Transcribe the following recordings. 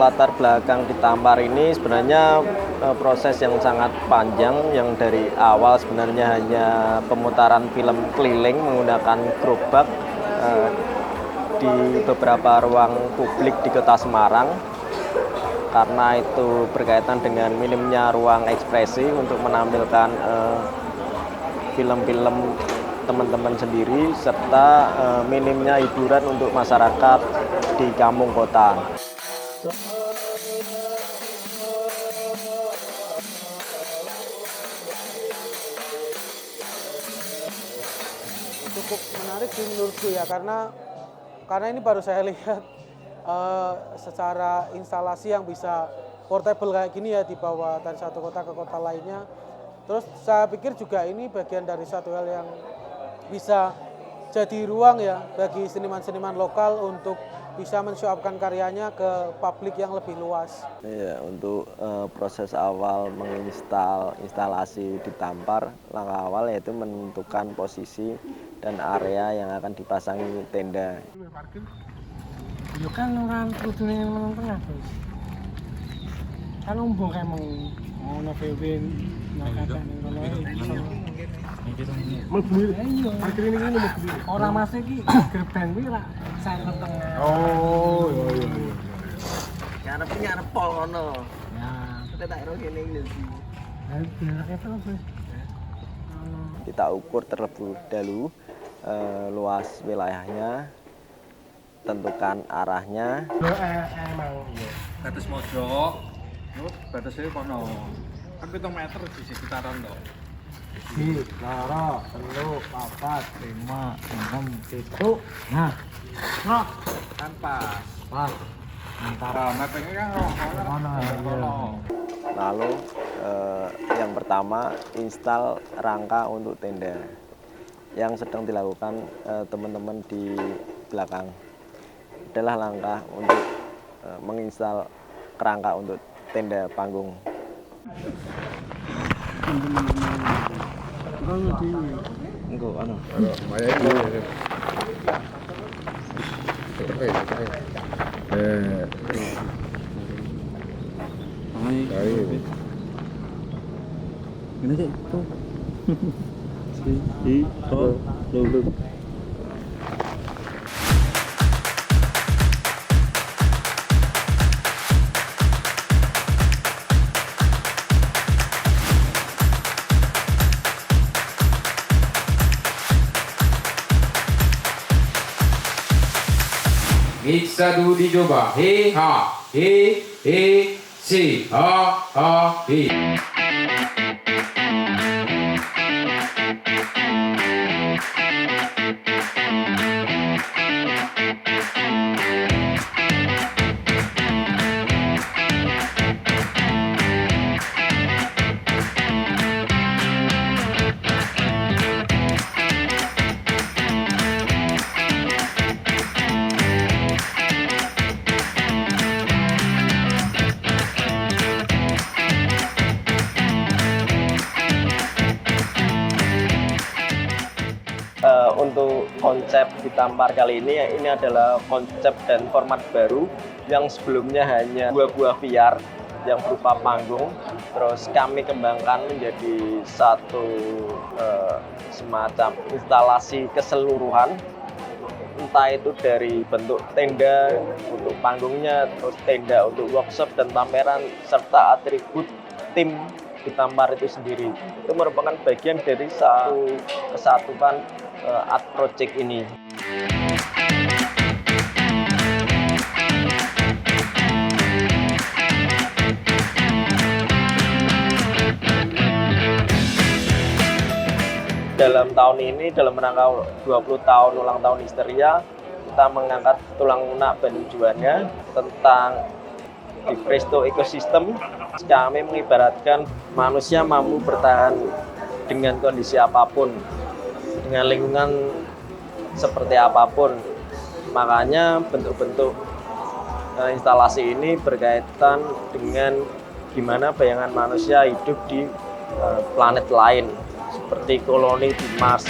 latar belakang di Tampar ini sebenarnya proses yang sangat panjang yang dari awal sebenarnya hanya pemutaran film keliling menggunakan gerobak di beberapa ruang publik di Kota Semarang, karena itu berkaitan dengan minimnya ruang ekspresi untuk menampilkan film-film teman-teman sendiri serta minimnya hiburan untuk masyarakat di kampung kota. Cukup menarik sih menurutku ya, karena ini baru saya lihat secara instalasi yang bisa portable kayak gini ya, dibawa dari satu kota ke kota lainnya. Terus saya pikir juga ini bagian dari satu hal yang bisa jadi ruang ya bagi seniman-seniman lokal untuk bisa men-show-up-kan karyanya ke publik yang lebih luas. Iya, untuk proses awal instalasi di Tampar, langkah awal yaitu menentukan posisi dan area yang akan dipasangi tenda. Yo kan orang kudune meneng tengah, Bos. Kan umbo kae ngono Bebin, nakatan ngono iki. Iya, parkir ini mlebu. Ora Mas iki gerbang kuwi ra center tengah. Oh, iya. Ngarep nyarep pol ngono. Ya, Kita tak ero kene iki. biar itu Bos. Kita ukur terlebih dahulu luas wilayahnya, tentukan arahnya. Emang iya. Batas mojok, batasnya kono. Kan 7 meter di sekitaran toh. Di, loro, telu, papat, 5, 6, 7. Nah, nah, Kan pas. pas. Ntar Nah, mappingnya kan kono. Lalu yang pertama install rangka untuk tenda yang sedang dilakukan teman-teman di belakang. Adalah langkah untuk menginstal kerangka untuk tenda panggung. Enggak, anu. Ini sih tuh. Di belum. Mix satu dicoba. He ha he si ha he. Untuk konsep di Tampar kali ini adalah konsep dan format baru yang sebelumnya hanya buah VR yang berupa panggung, terus kami kembangkan menjadi satu semacam instalasi keseluruhan, entah itu dari bentuk tenda untuk panggungnya, terus tenda untuk workshop dan pameran, serta atribut tim di Tampar itu sendiri. Itu merupakan bagian dari satu kesatuan art project ini. Dalam tahun ini, dalam rangka 20 tahun ulang tahun Histeria, kita mengangkat tulang lunak Bandung Juanda tentang di Presto Ecosystem. Kami mengibaratkan manusia mampu bertahan dengan kondisi apapun, dengan lingkungan seperti apapun. Makanya bentuk-bentuk instalasi ini berkaitan dengan gimana bayangan manusia hidup di planet lain, seperti koloni di Mars.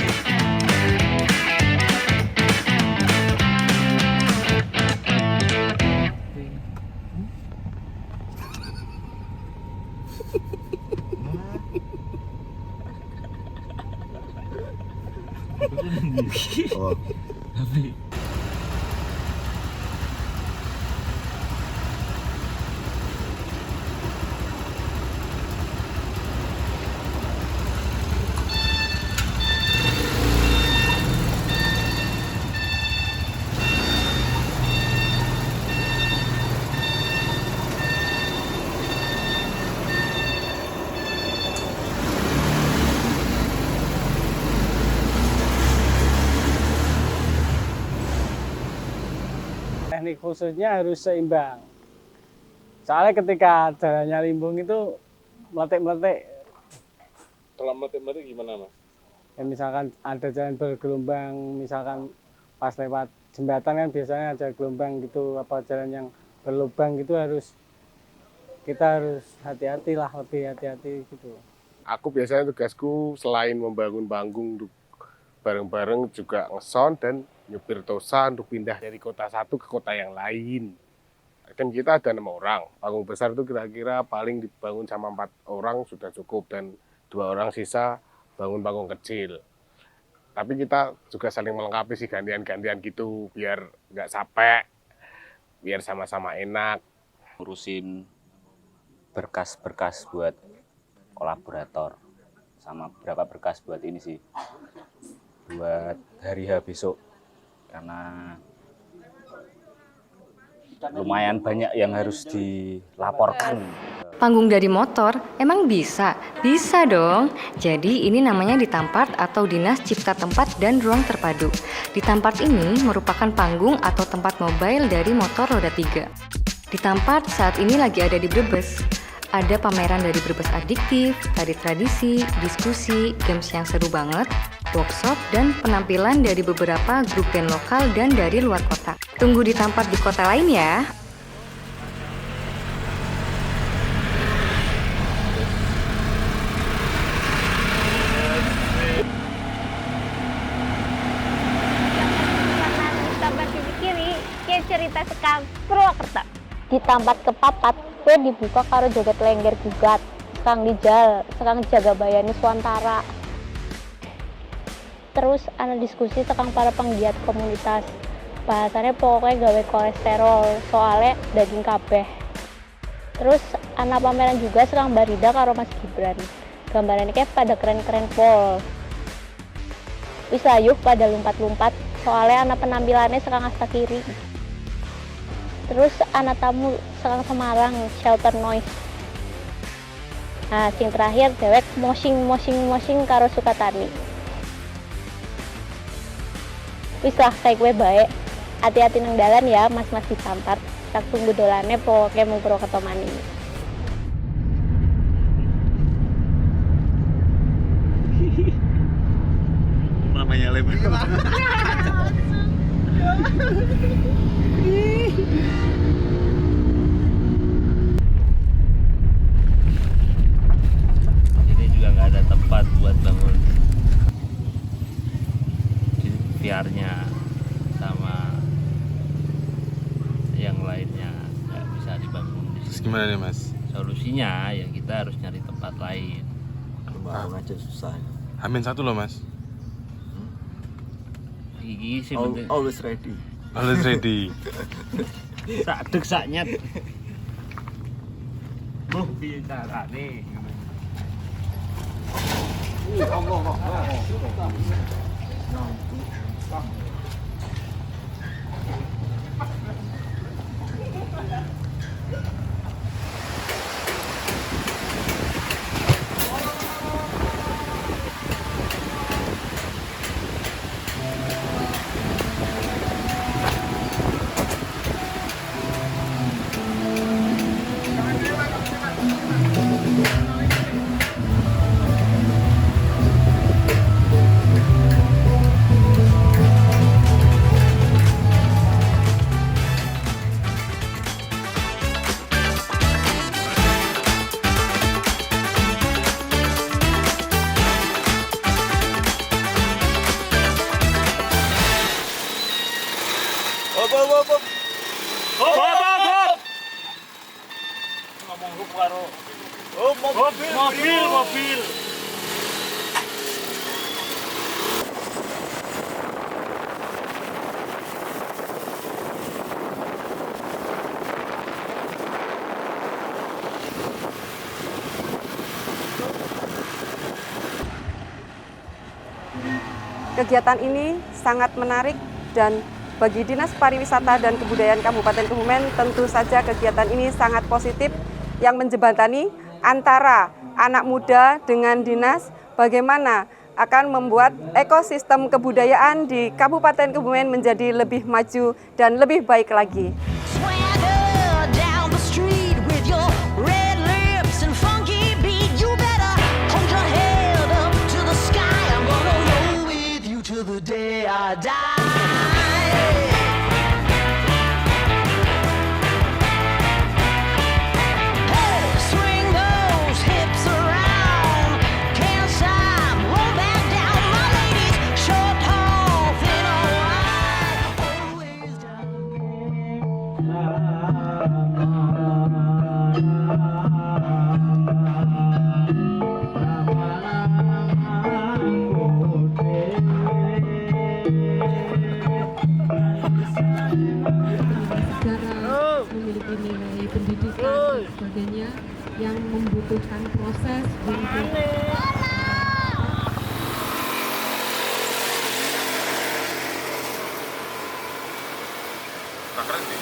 Oh. Teknik khususnya harus seimbang. Soalnya ketika jalannya limbung itu meletik-meletik. Kalau meletik-meletik gimana, Mas? Ya, misalkan ada jalan bergelombang, misalkan pas lewat jembatan kan biasanya ada gelombang gitu, apa jalan yang berlubang gitu kita harus hati-hati lah, lebih hati-hati gitu. Aku biasanya tugasku selain membangun panggung untuk bareng-bareng juga ngesound dan nyupir Tosa untuk pindah dari kota satu ke kota yang lain. Kan kita ada 6 orang, panggung besar itu kira-kira paling dibangun sama 4 orang sudah cukup dan 2 orang sisa bangun panggung kecil. Tapi kita juga saling melengkapi sih gantian-gantian gitu biar nggak capek, biar sama-sama enak. Ngurusin berkas-berkas buat kolaborator sama beberapa berkas buat ini sih buat hari H besok karena lumayan banyak yang harus dilaporkan. Panggung dari motor emang bisa? Bisa dong. Jadi ini namanya Ditampart atau Dinas Cipta Tempat dan Ruang Terpadu. Ditampart ini merupakan panggung atau tempat mobile dari motor roda 3. Ditampart saat ini lagi ada di Brebes. Ada pameran dari Brebes Adiktif, tari tradisi, diskusi, games yang seru banget, workshop, dan penampilan dari beberapa grup band lokal dan dari luar kota. Tunggu Ditampart di kota lain ya. Ditampart di kiri, kayak cerita sekang Purwokerto. Ditampart ke papat, kue dibuka karo joget lengger gugat, sekang dijal, sekang jaga bayani Suantara. Terus ana diskusi sekang para penggiat komunitas. Bahasannya pokoknya gawe kolesterol, soalnya daging kabeh. Terus ana pameran juga sekang Barida karo Mas Gibran. Gambarannya kayak pada keren-keren pol. Wis layuh pada lumpat-lumpat, soalnya ana penampilannya sekang asta kiri. Terus anak tamu sekang Semarang, Shelter Noise. Nah, sing terakhir dewek moshing karo Sukatani. Wis lah kayak gue baik. Hati-hati nang dalan ya, mas-mas Ditampart. Tak tunggu dolane pokoknya mau Purwokerto mani. Namanya lebar. Ini juga nggak ada tempat buat bangun VR-nya sama yang lainnya nggak bisa dibangun di sini. Gimana nih Mas? Solusinya ya kita harus nyari tempat lain. Bangun aja susah. Amin 1 loh Mas. Gigi sih penting. Always ready. Always ready. Sak deg sak nyet. Loh piye carane? Mobil. Kegiatan ini sangat menarik dan bagi Dinas Pariwisata dan Kebudayaan Kabupaten Kebumen tentu saja kegiatan ini sangat positif yang menjembatani antara anak muda dengan dinas bagaimana akan membuat ekosistem kebudayaan di Kabupaten Kebumen menjadi lebih maju dan lebih baik lagi. Memiliki nilai pendidikan dan sebagainya yang membutuhkan proses untuk Keren sih.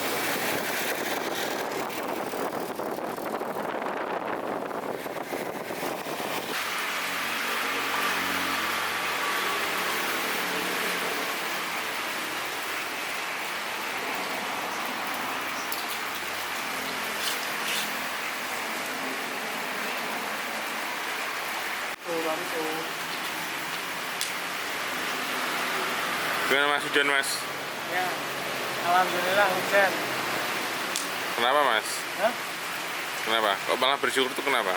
Gimana Mas, hujan Mas? Ya, alhamdulillah hujan. Kenapa Mas? Hah? Kenapa? Kok malah bersyukur tuh kenapa?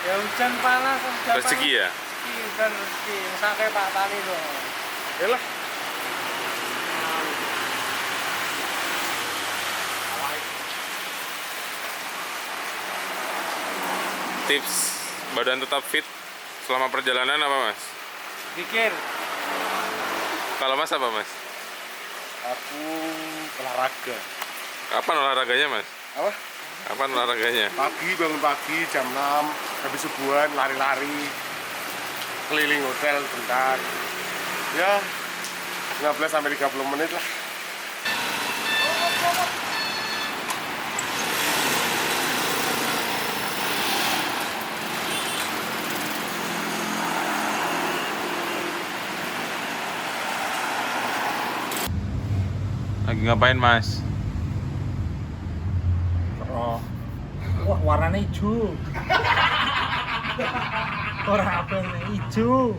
Ya hujan panas, hujan Rezeki ya? Dan rezeki, misalnya Pak Tani tuh. Yalah. Tips badan tetap fit selama perjalanan apa Mas? Pikir. Kalau Mas apa Mas? Aku olahraga. Kapan olahraganya Mas? Apa? Kapan olahraganya? Pagi, bangun pagi jam 6, habis subuhan lari-lari, keliling hotel bentar. Ya, 15-30 menit lah. Lagi ngapain Mas? Oh. Wah, warnanya hijau. Orang apa ini hijau?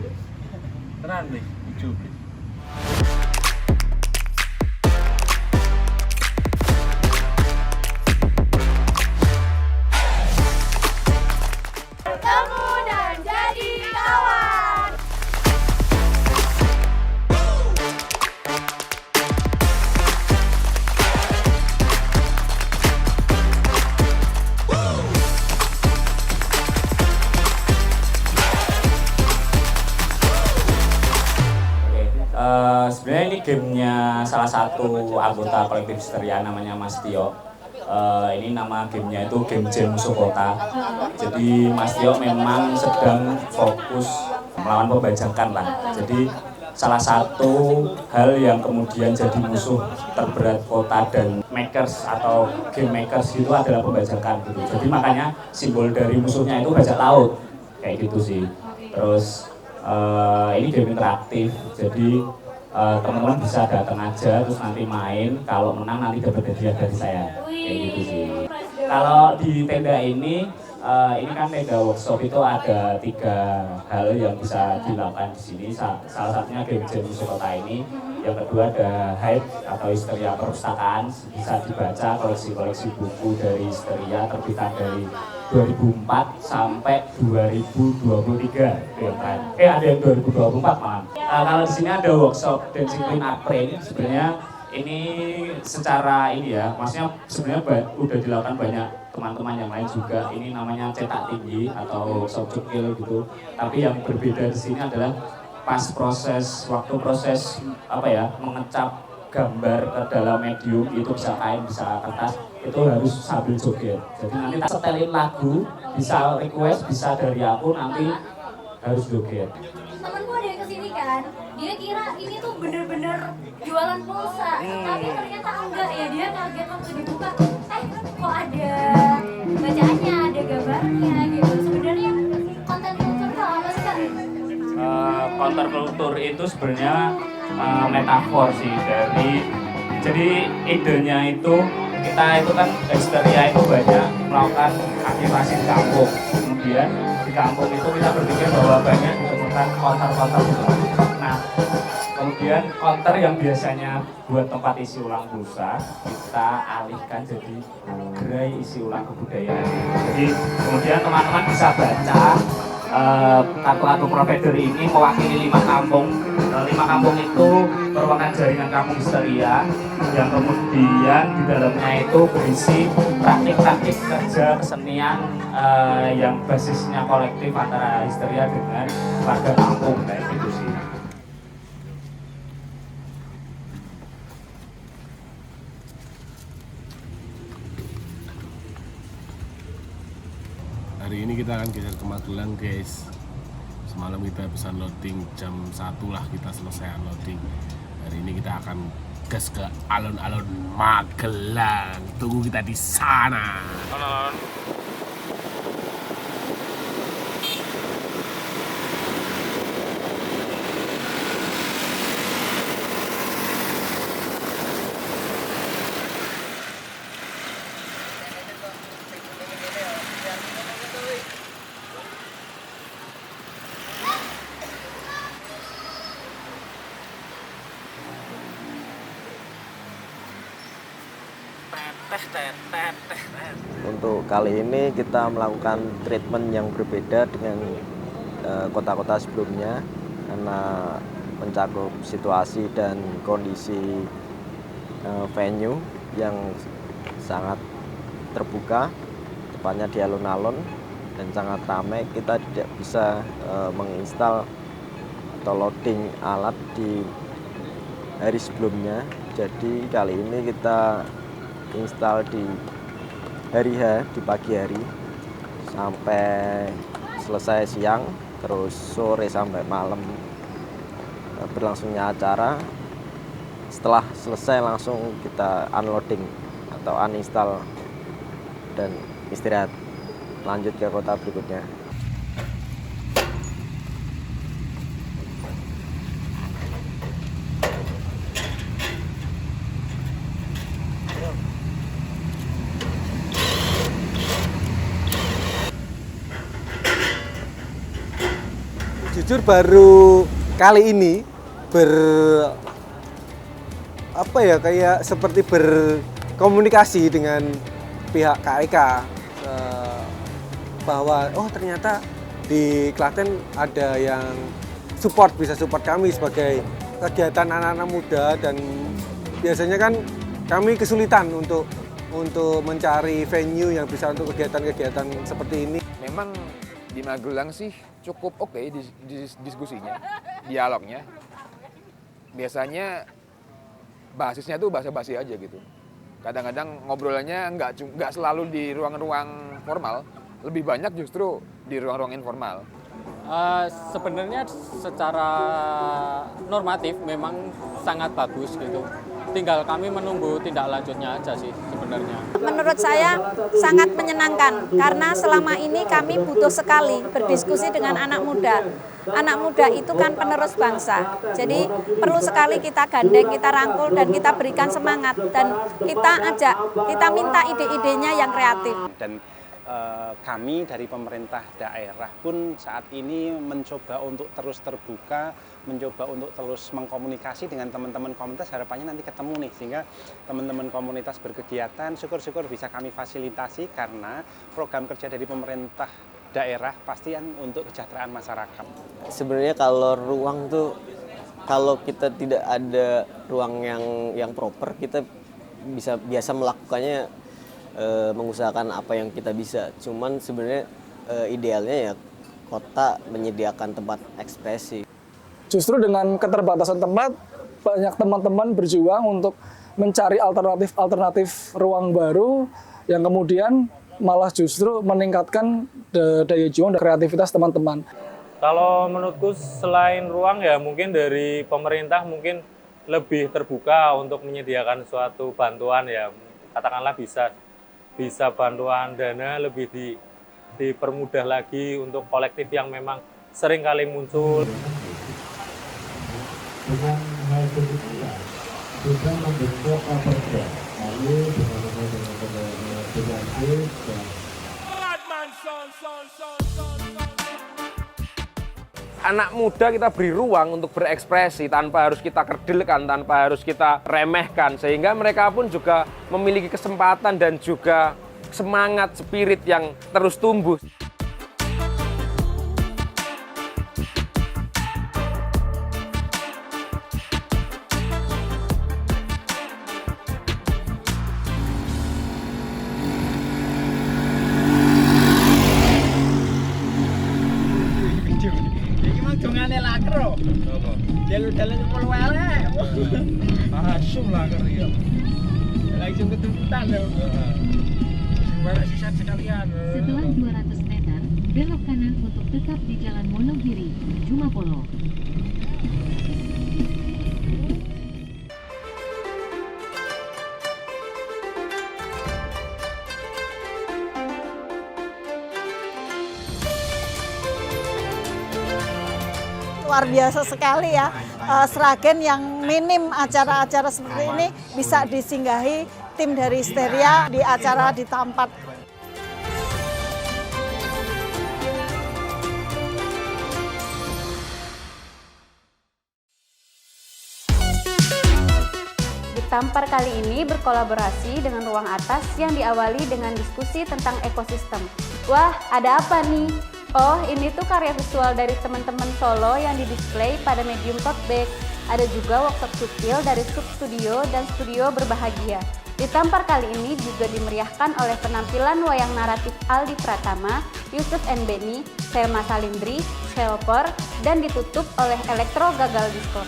Tenan nih, hijau. Bertemu dan jadi kawan. Sebenarnya ini gamenya salah satu anggota kolektif Histeria namanya Mas Tio. Ini nama gamenya itu game Jam Musuh Kota. Jadi Mas Tio memang sedang fokus melawan pembajakan lah. Jadi salah satu hal yang kemudian jadi musuh terberat kota dan makers atau game makers itu adalah pembajakan gitu. Jadi makanya simbol dari musuhnya itu bajak laut kayak gitu sih. Terus ini game interaktif. Jadi teman-teman bisa datang aja terus nanti main, kalau menang nanti dapat hadiah dari saya kayak gitu sih. Kalau di tenda ini kan tenda workshop itu ada 3 hal yang bisa dilakukan di sini. Salah satunya game Jam Musuh Kota ini, yang kedua ada Hype atau Histeria Perpustakaan, bisa dibaca koleksi-koleksi buku dari Histeria terbitan dari 2004 sampai 2023 yang terakhir. Ada yang 2024 malah. Kalau di sini ada workshop Dancing Queen Art Print, sebenarnya ini secara ini ya, maksudnya sebenarnya udah dilakukan banyak teman-teman yang lain juga. Ini namanya cetak tinggi atau workshop cukil gitu. Tapi yang berbeda di sini adalah pas proses apa ya, mengecap gambar ke dalam medium, itu bisa kain, bisa kertas, itu harus sambil joget. Jadi nanti tak setelin lagu, bisa request, bisa dari aku, nanti harus joget. Temenku ada yang kesini kan, Dia kira ini tuh bener-bener jualan pulsa, tapi ternyata enggak ya. Dia kaget waktu dibuka, kok ada bacaannya, ada gambarnya gitu. Sebenarnya konten kultur itu apa sih Kak? Counterculture itu sebenarnya metafor sih jadi idenya itu kita itu kan Histeria itu banyak melakukan aktivasi di kampung, kemudian di kampung itu kita berpikir bahwa banyak ditemukan counter gitu. Nah kemudian counter yang biasanya buat tempat isi ulang pulsa kita alihkan jadi gerai isi ulang kebudayaan. Jadi kemudian teman-teman bisa baca kartu-kartu provider ini mewakili 5 kampung. 5 kampung itu merupakan jaringan kampung Histeria yang kemudian di dalamnya itu berisi praktik-praktik kerja kesenian yang basisnya kolektif antara Histeria dengan warga kampung kayak gitu sih. Hari ini kita akan geser ke Magelang guys. Semalam kita bisa loading jam 1 lah kita selesai unloading. Hari ini kita akan gas ke alun-alun Magelang. Tunggu kita di sana. Alun-alun. Untuk kali ini kita melakukan treatment yang berbeda dengan kota-kota sebelumnya karena mencakup situasi dan kondisi venue yang sangat terbuka, tepatnya di alun-alun dan sangat ramai. Kita tidak bisa menginstal atau loading alat di hari sebelumnya. Jadi kali ini kita install di hari H, di pagi hari sampai selesai siang, terus sore sampai malam berlangsungnya acara. Setelah selesai langsung kita unloading atau uninstall dan istirahat, lanjut ke kota berikutnya. Jujur baru kali ini kayak seperti berkomunikasi dengan pihak KEK bahwa ternyata di Klaten ada yang bisa support kami sebagai kegiatan anak-anak muda, dan biasanya kan kami kesulitan untuk mencari venue yang bisa untuk kegiatan-kegiatan seperti ini. Memang di Magelang sih cukup oke di diskusinya, dialognya. Biasanya basisnya tuh basa-basi aja gitu. Kadang-kadang ngobrolannya nggak selalu di ruang-ruang formal, lebih banyak justru di ruang-ruang informal. Sebenarnya secara normatif memang sangat bagus gitu. Tinggal kami menunggu tindak lanjutnya aja sih sebenarnya. Menurut saya sangat menyenangkan karena selama ini kami butuh sekali berdiskusi dengan anak muda. Anak muda itu kan penerus bangsa. Jadi perlu sekali kita gandeng, kita rangkul dan kita berikan semangat, dan kita minta ide-idenya yang kreatif. Dan kami dari pemerintah daerah pun saat ini mencoba untuk terus terbuka, mencoba untuk terus mengkomunikasi dengan teman-teman komunitas. Harapannya nanti ketemu nih, sehingga teman-teman komunitas berkegiatan syukur-syukur bisa kami fasilitasi, karena program kerja dari pemerintah daerah pastian untuk kesejahteraan masyarakat. Sebenarnya kalau ruang tuh, kalau kita tidak ada ruang yang proper, kita biasa melakukannya mengusahakan apa yang kita bisa. Cuman sebenarnya idealnya ya kota menyediakan tempat ekspresi. Justru dengan keterbatasan tempat, banyak teman-teman berjuang untuk mencari alternatif ruang baru yang kemudian malah justru meningkatkan daya juang dan kreativitas teman-teman. Kalau menurutku selain ruang ya mungkin dari pemerintah mungkin lebih terbuka untuk menyediakan suatu bantuan ya, katakanlah bisa bantuan dana lebih dipermudah lagi untuk kolektif yang memang sering kali muncul. Dengan hal begitu kita membentuk perda, lalu dengan anak muda kita beri ruang untuk berekspresi tanpa harus kita kerdilkan, tanpa harus kita remehkan, sehingga mereka pun juga memiliki kesempatan dan juga semangat, spirit yang terus tumbuh. Jalan-jalan sepuluh welek. Asum lah kerja. Langsung ketumputan loh. Sembarang sisa sekalian. Setelah 200 meter, belok kanan untuk tetap di Jalan Monogiri, menuju Mapolo. Luar biasa sekali ya, Sragen yang minim acara-acara seperti ini bisa disinggahi tim dari Histeria di acara di Tampat. Di Tampar kali ini berkolaborasi dengan Ruang Atas yang diawali dengan diskusi tentang ekosistem. Wah, ada apa nih? Oh, ini tuh karya visual dari teman-teman Solo yang didisplay pada medium tote bag. Ada juga workshop sutil dari Sub Studio dan Studio Berbahagia. Di Tampar kali ini juga dimeriahkan oleh penampilan wayang naratif Aldi Pratama, Yusuf and Beni, Selma Salindri, Shelper, dan ditutup oleh Elektro Gagal Disco.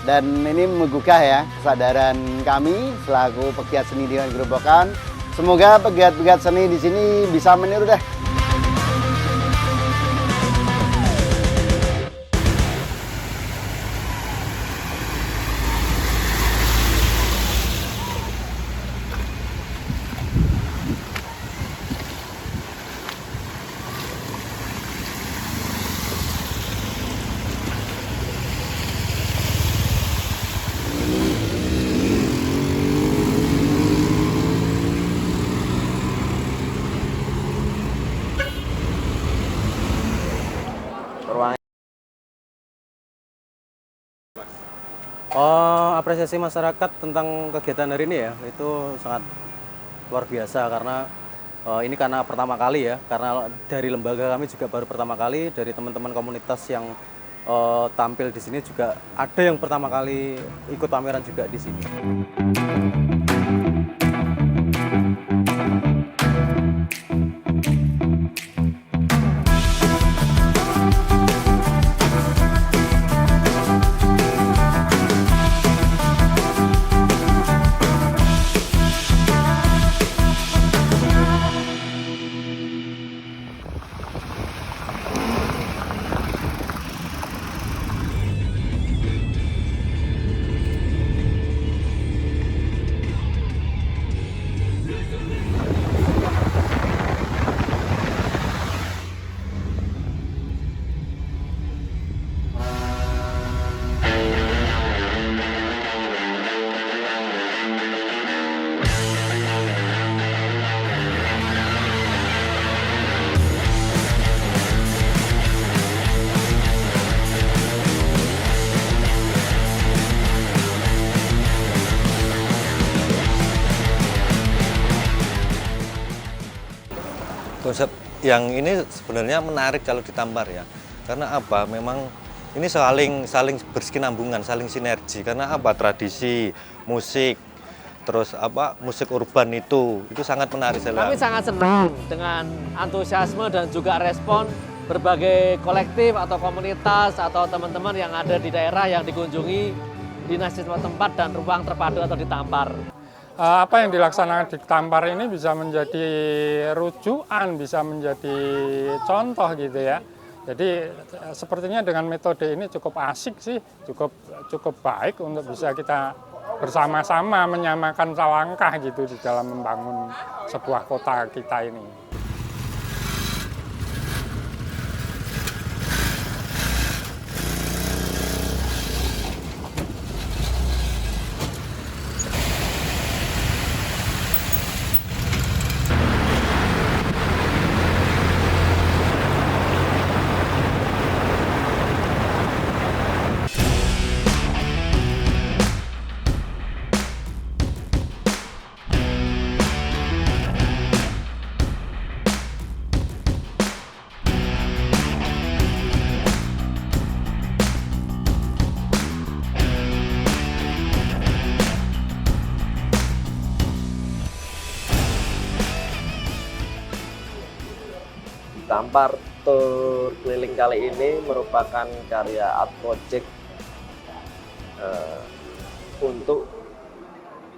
Dan ini menggugah ya kesadaran kami selaku pegiat seni di Gerobokan. Semoga pegiat-pegiat seni di sini bisa meniru deh. Apresiasi masyarakat tentang kegiatan hari ini ya, itu sangat luar biasa karena ini karena pertama kali ya, karena dari lembaga kami juga baru pertama kali, dari teman-teman komunitas yang tampil di sini juga ada yang pertama kali ikut pameran juga di sini. konsep yang ini sebenarnya menarik kalau ditampar ya. Karena apa? Memang ini saling berkesinambungan, saling sinergi. Karena apa? Tradisi, musik, terus apa? Musik urban itu sangat menarik. Kami sangat senang dengan antusiasme dan juga respon berbagai kolektif atau komunitas atau teman-teman yang ada di daerah yang dikunjungi dinas tempat dan ruang terpadu atau di Tampar. Apa yang dilaksanakan di Tampar ini bisa menjadi rujukan, bisa menjadi contoh gitu ya. Jadi sepertinya dengan metode ini cukup asik sih, cukup baik untuk bisa kita bersama-sama menyamakan langkah gitu di dalam membangun sebuah kota kita ini. Tampar Tour Keliling kali ini merupakan karya art project untuk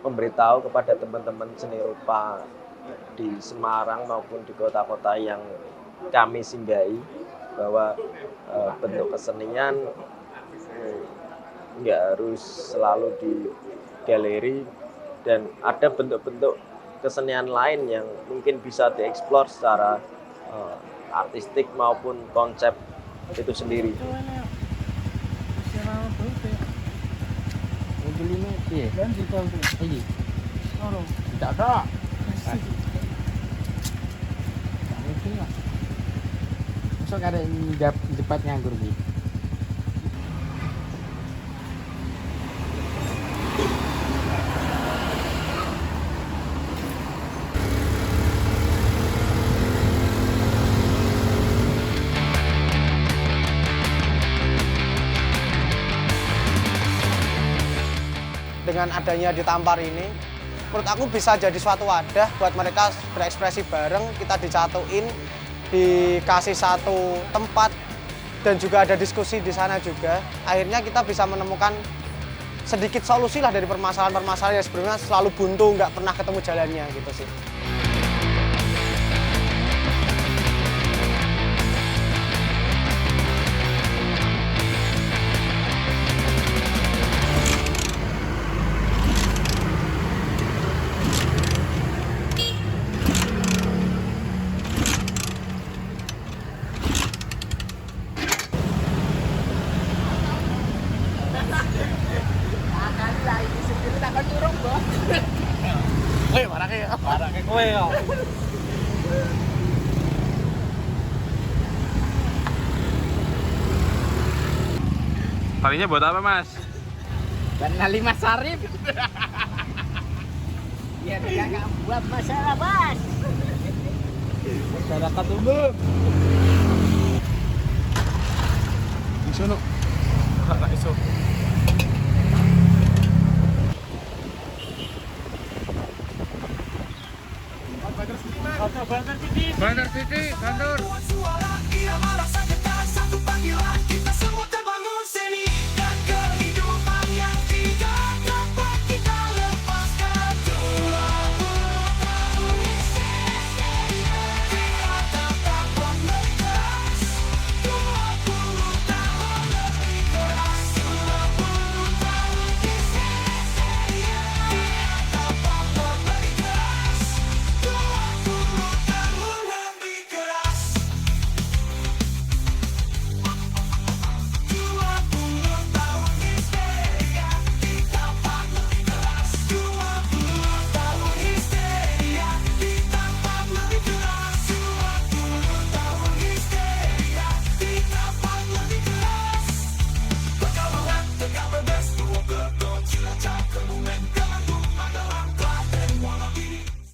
memberitahu kepada teman-teman seni rupa di Semarang maupun di kota-kota yang kami singgahi bahwa bentuk kesenian nggak harus selalu di galeri dan ada bentuk-bentuk kesenian lain yang mungkin bisa dieksplor secara artistik maupun konsep itu sendiri. Masuk ada jepat nganggur gitu. Dengan adanya di Tampar ini, menurut aku bisa jadi suatu wadah buat mereka berekspresi bareng, kita dicatuin, dikasih satu tempat, dan juga ada diskusi di sana juga. Akhirnya kita bisa menemukan sedikit solusi lah dari permasalahan-permasalahan yang sebelumnya selalu buntu, nggak pernah ketemu jalannya gitu sih. Talinya buat apa, Mas? Karena 5 sarip. Biar dia nggak buat masalah, Mas. Masyarakat umum. Di sono. Enggak iso. Bandar City, Bandar.